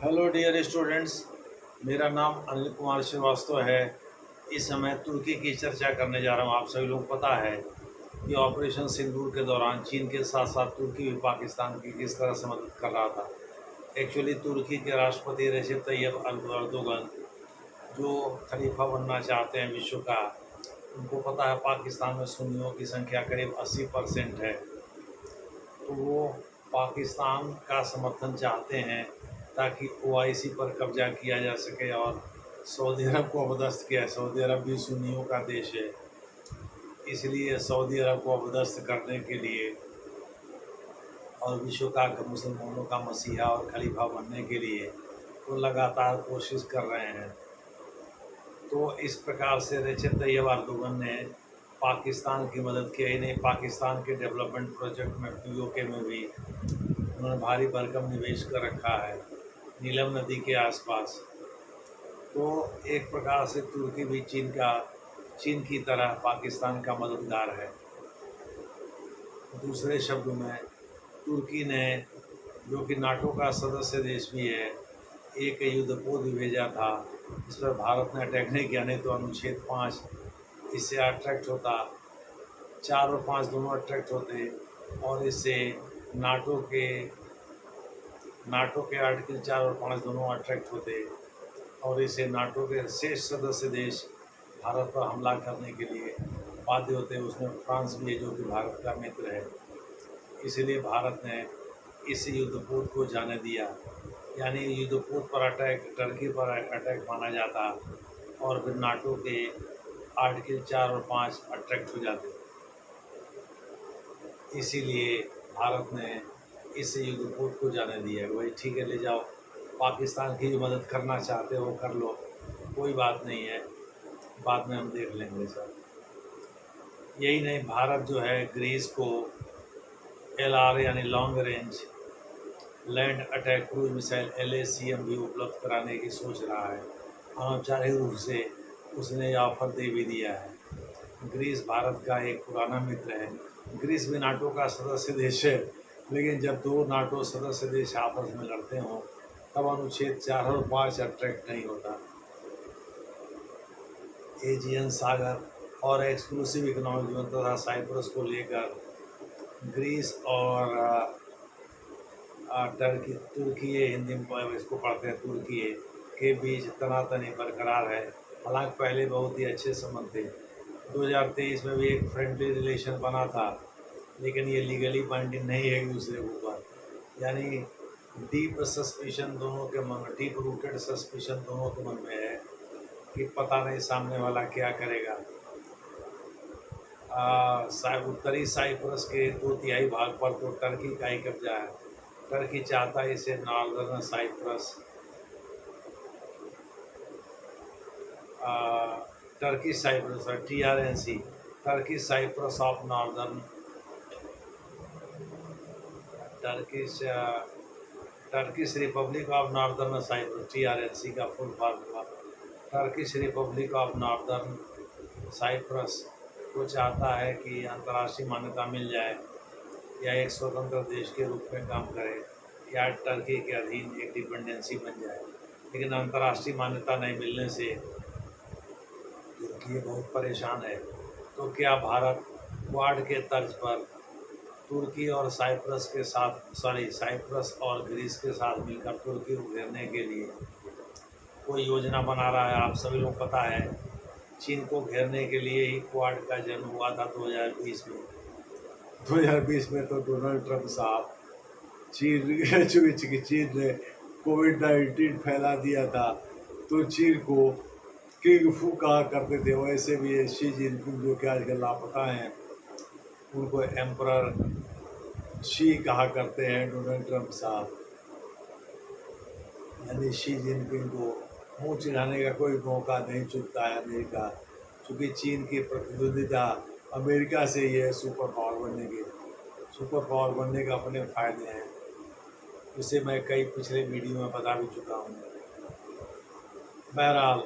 Hello dear students, मेरा नाम अनिल कुमार श्रीवास्तव है। इस समय तुर्की की चर्चा करने जा रहा हूँ। आप सभी लोग पता है कि ऑपरेशन सिंदूर के दौरान चीन के साथ साथ तुर्की भी पाकिस्तान की किस तरह से मदद कर रहा था। एक्चुअली तुर्की के राष्ट्रपति रेसिप तैयब अर्दोगन जो खलीफा बनना चाहते हैं विश्व का, उनको पता है पाकिस्तान में सुन्नियों की संख्या करीब 80% है, तो वो पाकिस्तान का समर्थन चाहते हैं ताकि ओआईसी पर कब्जा किया जा सके और सऊदी अरब को अपदस्थ किया। सऊदी अरब भी सुन्नियों का देश है, इसलिए सऊदी अरब को अपदस्थ करने के लिए और विश्व का मुसलमानों का मसीहा और खलीफा बनने के लिए वो लगातार कोशिश कर रहे हैं। तो इस प्रकार से रेसिप तैयब अर्दोगन ने पाकिस्तान की मदद की ही नहीं, पाकिस्तान के डेवलपमेंट प्रोजेक्ट में पीओके में भी उन्होंने भारी भरकम निवेश कर रखा है नीलम नदी के आसपास। तो एक प्रकार से तुर्की भी चीन की तरह पाकिस्तान का मददगार है। दूसरे शब्दों में तुर्की ने, जो कि नाटो का सदस्य देश भी है, एक युद्धपोत भी भेजा था। इस पर भारत ने अटैक नहीं किया, नहीं तो अनुच्छेद 5 इससे अट्रैक्ट होता, 4 और 5 दोनों अट्रैक्ट होते और इससे नाटो के आर्टिकल 4 और 5 दोनों अट्रैक्ट होते और इसे नाटो के शेष सदस्य देश भारत पर हमला करने के लिए बाध्य होते। उसमें फ्रांस भी है जो कि भारत का मित्र है, इसलिए भारत ने इस युद्धपोत को जाने दिया। यानी युद्धपोत पर अटैक टर्की पर अटैक माना जाता और फिर नाटो के आर्टिकल 4 और 5 अट्रैक्ट हो जाते। इसीलिए भारत ने इस युद्धपोत को जाने दिया। वही ठीक है, ले जाओ, पाकिस्तान की जो मदद करना चाहते हो कर लो, कोई बात नहीं है, बाद में हम देख लेंगे सर। यही नहीं, भारत जो है ग्रीस को LR यानी long range land attack cruise missile LACM भी उपलब्ध कराने की सोच रहा है। अनौपचारिक रूप से उसने ऑफर दे भी दिया है। ग्रीस भारत का एक पुराना मित्र है। ग्रीस भी नाटो का सदस्य देश है, लेकिन जब दो नाटो सदस्य देश आपस में लड़ते हों तब अनुच्छेद 4 और 5 अट्रैक्ट नहीं होता। एजियन सागर और एक्सक्लूसिव इकोनॉमिक तथा साइप्रस को लेकर ग्रीस और तुर्की हिंदी में इसको पढ़ते हैं तुर्की के बीच तनातनी बरकरार है। हालांकि पहले बहुत ही अच्छे संबंध थे। 2023 में भी एक फ्रेंडली रिलेशन बना था, लेकिन ये लीगली बाइंडिंग नहीं है एक दूसरे के ऊपर। यानी डीप सस्पिशन दोनों के मन में, डीप रूटेड सस्पिशन दोनों के मन में है कि पता नहीं सामने वाला क्या करेगा। उत्तरी साइप्रस के 2/3 भाग पर तो टर्की का ही कब्जा है। टर्की चाहता है इसे Northern Cyprus, Turkey Cyprus TRNC, Turkey Cyprus of Northern, Turkish Republic of Northern Cyprus, TRNC का फुल फॉर्म हुआ Turkish Republic of Northern Cyprus को चाहता है कि अंतर्राष्ट्रीय मान्यता मिल जाए या एक स्वतंत्र देश के रूप में काम करे या टर्की के अधीन एक डिपेंडेंसी बन जाए। लेकिन अंतर्राष्ट्रीय मान्यता नहीं मिलने से तुर्की बहुत परेशान है। तो क्या भारत क्वाड के तर्ज पर तुर्की और साइप्रस और ग्रीस के साथ मिलकर तुर्की को घेरने के लिए कोई योजना बना रहा है? आप सभी लोग पता है चीन को घेरने के लिए ही क्वाड का जन्म हुआ था 2020 में। 2020 में तो डोनाल्ड ट्रंप साहब चूंकि चीन ने कोविड-19 फैला दिया था तो चीन को किंग फू कहा करते थे। वैसे भी ये शी जिनपिंग जो कि आजकल लापता हैं, उनको एम्परर शी कहा करते हैं डोनाल्ड ट्रंप साहब। यानी शी जिनपिंग को मुंह चिढ़ाने का कोई मौका नहीं चूकता है अमेरिका, क्योंकि चीन की प्रतिद्वंदिता अमेरिका से ही है सुपर पावर बनने का अपने फायदे हैं। इसे मैं कई पिछले वीडियो में बता भी चुका हूँ। बहरहाल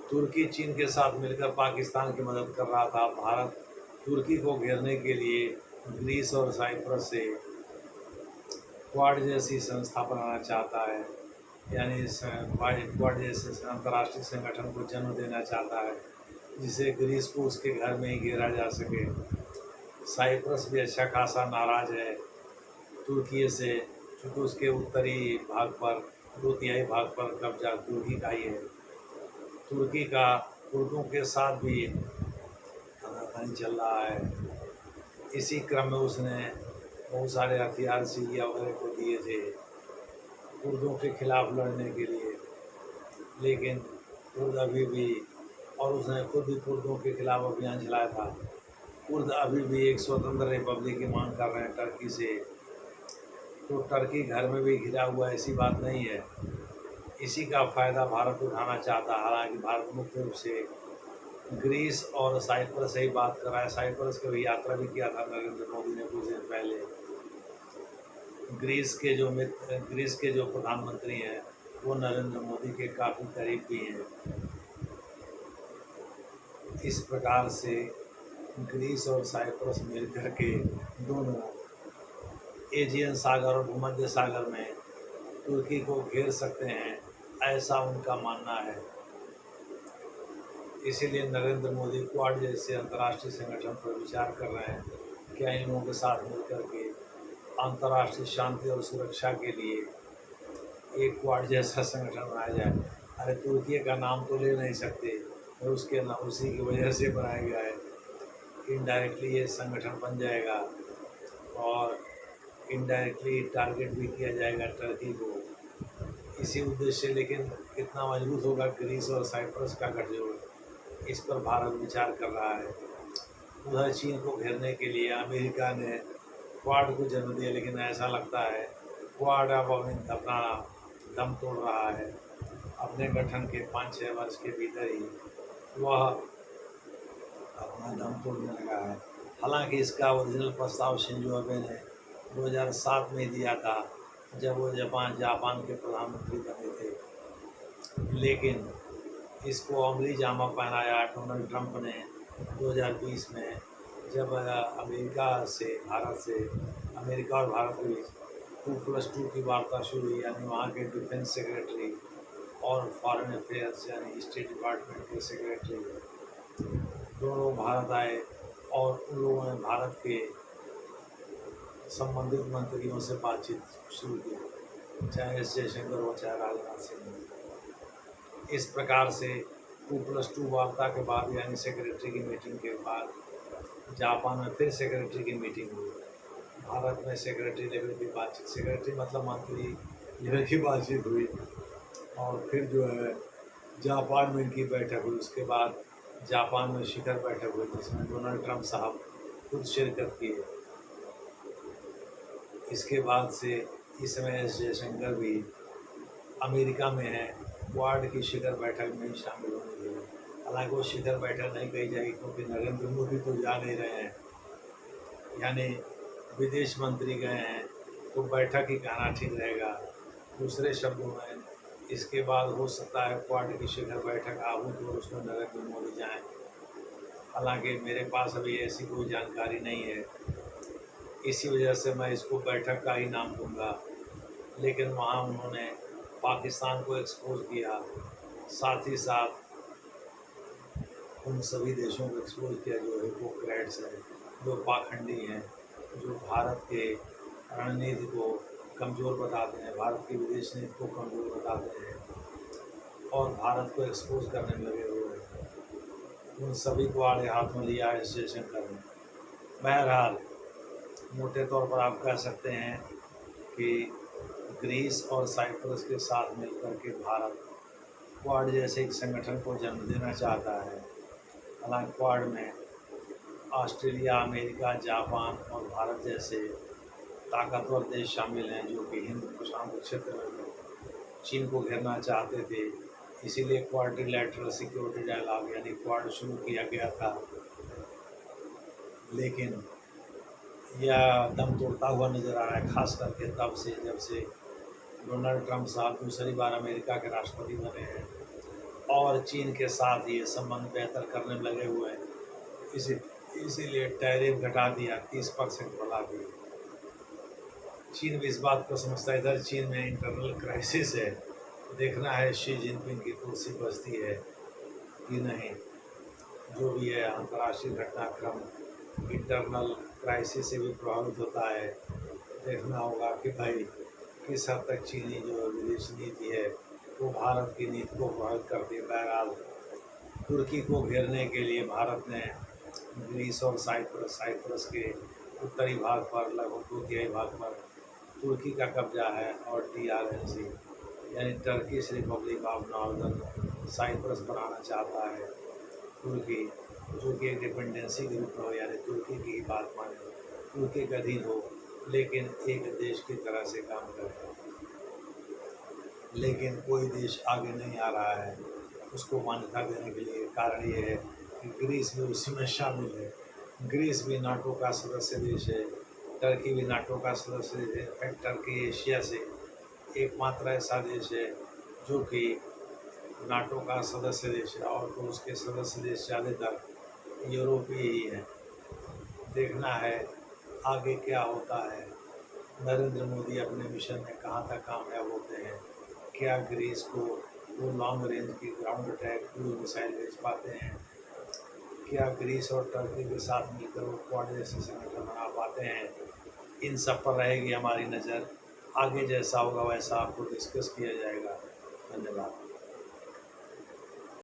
तुर्की चीन के साथ मिलकर पाकिस्तान की मदद कर रहा था। भारत तुर्की को घेरने के लिए ग्रीस और साइप्रस से क्वाड जैसी संस्था बनाना चाहता है। यानी क्वाड जैसे अंतर्राष्ट्रीय संगठन को जन्म देना चाहता है, जिसे ग्रीस को उसके घर में ही घेरा जा सके। साइप्रस भी अच्छा खासा नाराज है तुर्की से, क्योंकि उसके उत्तरी भाग पर 2/3 भाग पर कब्जा तुर्की का ही है। तुर्की का कुर्दों के साथ भी तनातनी चल रहा है। इसी क्रम में उसने बहुत सारे हथियार सीरिया वगैरह को दिए थे कुर्दों के खिलाफ लड़ने के लिए, लेकिन कुर्द अभी भी, और उसने खुद ही कुर्दों के खिलाफ अभियान चलाया था। कुर्द अभी भी एक स्वतंत्र रिपब्लिक की मांग कर रहे हैं टर्की से, तो टर्की घर में भी घिरा हुआ ऐसी बात नहीं है। इसी का फ़ायदा भारत उठाना चाहता है। हालांकि भारत मुख्य रूप से ग्रीस और साइप्रस से ही बात कर रहा है। साइप्रस की भी यात्रा भी किया था नरेंद्र मोदी ने कुछ दिन पहले। ग्रीस के जो प्रधानमंत्री हैं वो नरेंद्र मोदी के काफ़ी करीब भी हैं। इस प्रकार से ग्रीस और साइप्रस मिलकर के दोनों एजियन सागर और भूमध्य सागर में तुर्की को घेर सकते हैं, ऐसा उनका मानना है। इसीलिए नरेंद्र मोदी क्वाड जैसे अंतर्राष्ट्रीय संगठन पर विचार कर रहे हैं, क्या इन लोगों के साथ मिलकर के अंतर्राष्ट्रीय शांति और सुरक्षा के लिए एक क्वाड जैसा संगठन बनाया जाए। अरे तुर्की का नाम तो ले नहीं सकते, तो उसके नाम उसी की वजह से बनाया गया है। इनडायरेक्टली ये संगठन बन जाएगा और इनडायरेक्टली टारगेट भी किया जाएगा टर्की को, इसी उद्देश्य से। लेकिन कितना मजबूत होगा ग्रीस और साइप्रस का गठजोड़, इस पर भारत विचार कर रहा है। उधर चीन को घेरने के लिए अमेरिका ने क्वाड को जन्म दिया, लेकिन ऐसा लगता है क्वाड अब अपना दम तोड़ रहा है। अपने गठन के 5-6 वर्ष के भीतर ही वह अपना दम तोड़ने लगा है। हालांकि इसका ओरिजिनल प्रस्ताव शिंजो अबे ने 2007 में दिया था, जब वो जापान के प्रधानमंत्री बने थे, लेकिन इसको अमली जामा पहनाया डोनाल्ड ट्रंप ने 2020 में, जब अमेरिका और भारत के बीच 2+2 की वार्ता शुरू हुई। यानी वहाँ के डिफेंस सेक्रेटरी और फॉरेन अफेयर्स यानी स्टेट डिपार्टमेंट के सेक्रेटरी दोनों भारत आए, और उन लोगों ने भारत के संबंधित मंत्रियों से बातचीत शुरू की, चाहे एस जयशंकर हो चाहे राजनाथ सिंह। इस प्रकार से 2+2 वार्ता के बाद, यानी सेक्रेटरी की मीटिंग के बाद, जापान में फिर सेक्रेटरी की मीटिंग हुई। भारत में सेक्रेटरी लेवल की बातचीत, सेक्रेटरी मतलब मंत्री लेवल की बातचीत हुई, और फिर जो है जापान में इनकी बैठक हुई। उसके बाद जापान में शिखर बैठक हुई, जिसमें डोनाल्ड ट्रंप साहब खुद शिरकत किए। इसके बाद से इस समय एस जयशंकर भी अमेरिका में है, क्वाड की शिखर बैठक में ही शामिल होने के लिए। हालांकि वो शिखर बैठक नहीं कही जाएगी, क्योंकि नरेंद्र मोदी तो जा नहीं रहे हैं, यानी विदेश मंत्री गए हैं, तो बैठक ही कहना ठीक रहेगा। दूसरे शब्दों में, इसके बाद हो सकता है क्वाड की शिखर बैठक आहूत और उसमें नरेंद्र मोदी जाएं। हालांकि मेरे पास अभी ऐसी कोई जानकारी नहीं है, इसी वजह से मैं इसको बैठक का ही नाम दूंगा। लेकिन वहाँ उन्होंने पाकिस्तान को एक्सपोज किया, साथ ही साथ उन सभी देशों को एक्सपोज किया जो हिपोक्रेट्स हैं, जो पाखंडी हैं, जो भारत के रणनीति को कमज़ोर बताते हैं, भारत की विदेश नीति को कमज़ोर बताते हैं और भारत को एक्सपोज करने में लगे हुए हैं। उन सभी को आड़े हाथ में लिया है जयशंकर ने। बहरहाल मोटे तौर पर आप कह सकते हैं कि ग्रीस और साइप्रस के साथ मिलकर के भारत क्वाड जैसे एक संगठन को जन्म देना चाहता है। हालांकि क्वाड में ऑस्ट्रेलिया, अमेरिका, जापान और भारत जैसे ताकतवर देश शामिल हैं, जो कि हिंद प्रशांत क्षेत्र में चीन को घेरना चाहते थे। इसीलिए क्वाड्रिलैटरल सिक्योरिटी डायलॉग यानी क्वाड शुरू किया गया था, लेकिन यह दम तोड़ता हुआ नज़र आ रहा है, खास करके तब से जब से डोनाल्ड ट्रंप साहब दूसरी बार अमेरिका के राष्ट्रपति बने हैं और चीन के साथ ये संबंध बेहतर करने में लगे हुए हैं। इसीलिए टैरिफ घटा दिया, 30% बढ़ा दिए। चीन भी इस बात को समझता है। इधर चीन में इंटरनल क्राइसिस है, देखना है शी जिनपिंग की कुर्सी बचती है कि नहीं। जो भी है, अंतर्राष्ट्रीय घटनाक्रम इंटरनल क्राइसिस से भी प्रभावित होता है। देखना होगा कि भाई किस हद तक चीनी जो विदेश नीति है वो भारत की नीति को प्रभावित करती है। बहरहाल तुर्की को घेरने के लिए भारत ने ग्रीस और साइप्रस के उत्तरी भाग पर लगभग 2/3 भाग पर तुर्की का कब्जा है, और TRNC यानी Turkish Republic of Northern Cyprus बनाना चाहता है तुर्की, जो कि एक डिपेंडेंसी के रूप में हो, यानी तुर्की की बात माने, तुर्की के अधीन हो, लेकिन एक देश की तरह से काम करे। लेकिन कोई देश आगे नहीं आ रहा है उसको मान्यता देने के लिए। कारण ये है कि ग्रीस भी उसी में शामिल है। ग्रीस भी नाटो का सदस्य देश है, टर्की भी नाटो का सदस्य देश है। इनफैक्ट टर्की एशिया से एकमात्र ऐसा देश है जो कि नाटो का सदस्य देश है, और तो उसके सदस्य देश ज़्यादातर यूरोपीय ही हैं। देखना है आगे क्या होता है। नरेंद्र मोदी अपने मिशन में कहाँ तक कामयाब होते हैं। क्या ग्रीस को वो लॉन्ग रेंज की ग्राउंड अटैक क्रूज मिसाइल भेज पाते हैं। क्या ग्रीस और टर्की के साथ मिलकर वो क्वाड जैसे संगठन बना पाते हैं। इन सब पर रहेगी हमारी नज़र। आगे जैसा होगा वैसा आपको डिस्कस किया जाएगा। धन्यवाद।